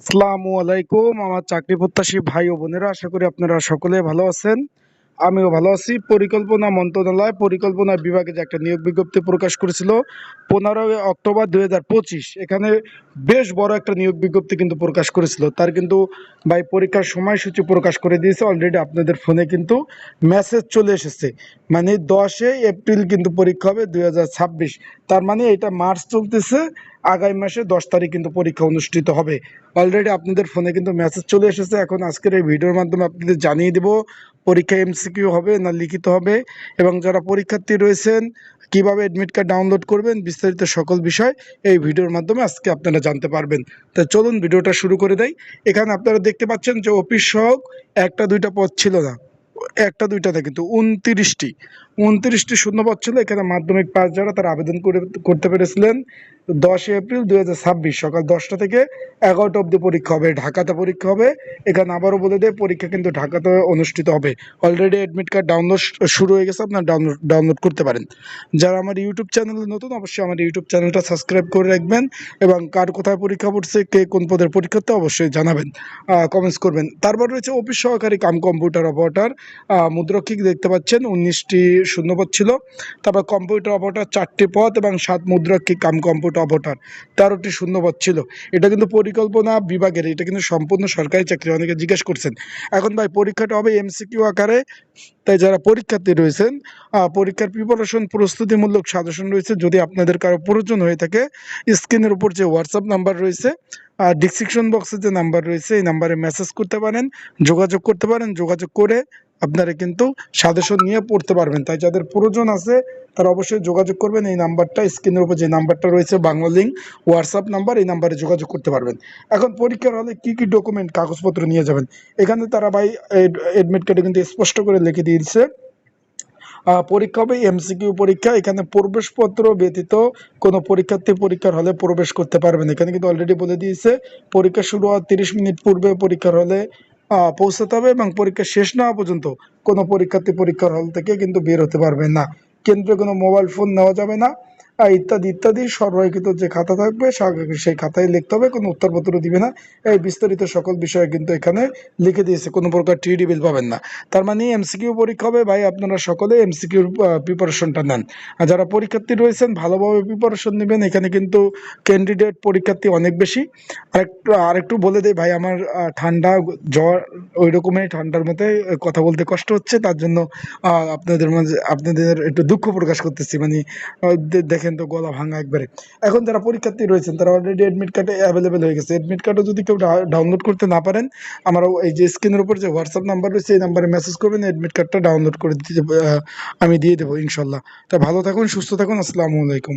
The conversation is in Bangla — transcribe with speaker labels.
Speaker 1: আসসালামু আলাইকুম আমার চাকরি প্রত্যাশী ভাই ও বোনেরা, আশা করি আপনারা সকলে ভালো আছেন। আমিও ভালো আছি। পরিকল্পনা মন্ত্রণালয় পরিকল্পনা বিভাগে যে একটা নিয়োগ বিজ্ঞপ্তি প্রকাশ করেছিল 15 অক্টোবর 2025, এখানে বেশ বড় একটা নিয়োগ বিজ্ঞপ্তি কিন্তু প্রকাশ করেছিল। তার কিন্তু ভাই পরীক্ষার সময়সূচি প্রকাশ করে দিয়েছে অলরেডি। আপনাদের ফোনে কিন্তু মেসেজ চলে এসেছে, মানে 10 এপ্রিল কিন্তু পরীক্ষা হবে 2026। তার মানে এটা মার্চ চলতেছে, আগামী মাসে 10 তারিখ কিন্তু পরীক্ষা অনুষ্ঠিত হবে। অলরেডি আপনাদের ফোনে কিন্তু মেসেজ চলে এসেছে। এখন আজকের এই ভিডিওর মাধ্যমে আপনাদের জানিয়ে দেব পরীক্ষা এমসিকিউ হবে না লিখিত হবে, এবং যারা পরীক্ষার্থী রয়েছেন কিভাবে অ্যাডমিট কার্ড ডাউনলোড করবেন, বিস্তারিত সকল বিষয় এই ভিডিওর মাধ্যমে আজকে আপনারা জানতে পারবেন। তো চলুন ভিডিওটা শুরু করে দেই। এখানে আপনারা দেখতে পাচ্ছেন যে অফিস সহক একটা দুইটা পদ ছিল না, একটা দুইটাতে কিন্তু 29টি শূন্যপদ ছিল। এখানে মাধ্যমিক পাস যারা তারা আবেদন করতে পেরেছিলেন। 10 এপ্রিল 2026 সকাল 10টা থেকে 11টা অবধি পরীক্ষা হবে, ঢাকাতে পরীক্ষা হবে। এখানে আবারও বলে দেয় পরীক্ষা কিন্তু ঢাকাতে অনুষ্ঠিত হবে। অলরেডি অ্যাডমিট কার্ড ডাউনলোড শুরু হয়ে গেছে, আপনার ডাউনলোড করতে পারেন। যারা আমার ইউটিউব চ্যানেলে নতুন, অবশ্যই আমার ইউটিউব চ্যানেলটা সাবস্ক্রাইব করে রাখবেন, এবং কার কোথায় পরীক্ষা পড়ছে, কে কোন পদের পরীক্ষাতে অবশ্যই জানাবেন, কমেন্টস করবেন। তারপর রয়েছে অফিস সহকারী কাম কম্পিউটার অপারেটর, মুদ্রক্ষিক দেখতে পাচ্ছেন 19টি শূন্যপদ ছিল। তারপর কম্পিউটার অপারেটর 4টি পদ, এবং 7 মুদ্রক্ষিক কাম কম্পিউটার অপারেটর 13টি শূন্যপদ ছিল। এটা কিন্তু পরিকল্পনা বিভাগের, এটা কিন্তু সম্পূর্ণ সরকারি চাকরি। অনেকে জিজ্ঞেস করছেন এখন ভাই পরীক্ষাটা হবে এমসিকিউ আকারে, তাই যারা পরীক্ষার্থী রয়েছেন পরীক্ষার প্রিপারেশন প্রস্তুতিমূলক সাজেশন রয়েছে। যদি আপনাদের কারো প্রয়োজন হয়ে থাকে, স্ক্রিনের উপর যে হোয়াটসঅ্যাপ নাম্বার রয়েছে, ডিসক্রিপশন বক্সে যে নাম্বার রয়েছে, এই নাম্বারে মেসেজ করতে পারেন, যোগাযোগ করতে পারেন। যোগাযোগ করে আপনারা কিন্তু সাজেশন নিয়ে পড়তে পারবেন। তাই যাদের প্রয়োজন আছে তারা অবশ্যই যোগাযোগ করবেন। এই নাম্বারটা, স্ক্রিনের উপর যে নাম্বারটা রয়েছে বাংলা লিঙ্ক হোয়াটসঅ্যাপ নাম্বার, এই নাম্বারে যোগাযোগ করতে পারবেন। এখন পরীক্ষার হলে কি কি ডকুমেন্ট কাগজপত্র নিয়ে যাবেন, এখানে তারা ভাই এডমিট কার্ডে কিন্তু স্পষ্ট করে লিখে দিয়েছে। পরীক্ষা হবে এমসিকিউ পরীক্ষা। এখানে প্রবেশপত্র ব্যতীত কোনো পরীক্ষার্থী পরীক্ষার হলে প্রবেশ করতে পারবেন। এখানে কিন্তু অলরেডি বলে দিয়েছে পরীক্ষা শুরু হওয়ার 30 মিনিট পূর্বে পরীক্ষার হলে পৌঁছাতে হবে, এবং পরীক্ষা শেষ না হওয়া পর্যন্ত কোনো পরীক্ষার্থী পরীক্ষার হল থেকে কিন্তু বের হতে পারবে না। কেন্দ্রে কোনো মোবাইল ফোন নেওয়া যাবে না, ইত্যাদি ইত্যাদি। সরবরাহিত যে খাতা থাকবে সেই খাতায় লিখতে হবে, কোনো উত্তরপত্র দিবে না। এই বিস্তারিত সকল বিষয় কিন্তু এখানে লিখে দিয়েছে, কোনো প্রকার টিডি বিল পাবেন না। তার মানে এমসিকিউ পরীক্ষা হবে ভাই, আপনারা সকলে এমসিকিউর প্রিপারেশনটা নেন। আর যারা পরীক্ষার্থী রয়েছেন ভালোভাবে প্রিপারেশন নেবেন। এখানে কিন্তু ক্যান্ডিডেট পরীক্ষার্থী অনেক বেশি। আরেকটু বলে দেই ভাই, আমার ঠান্ডা জ্বর, ওই রকমের ঠান্ডার মধ্যে কথা বলতে কষ্ট হচ্ছে, তার জন্য আপনাদের একটু দুঃখ প্রকাশ করতেছি। মানে দেখেন তো গলা ভাঙা একবারে। এখন যারা পরীক্ষার্থী রয়েছেন তারা অলরেডি অ্যাডমিট কার্ডে অ্যাভেলেবেল হয়ে গেছে। অ্যাডমিট কার্ডও যদি কেউ ডাউনলোড করতে না পারেন, আমার এই যে স্ক্রিনের উপর যে হোয়াটসঅ্যাপ নাম্বার রয়েছে এই নাম্বারে মেসেজ করবেন, অ্যাডমিট কার্ডটা ডাউনলোড করে দিতে আমি দিয়ে দেবো ইনশাল্লাহ। তা ভালো থাকুন, সুস্থ থাকুন। আসসালামু আলাইকুম।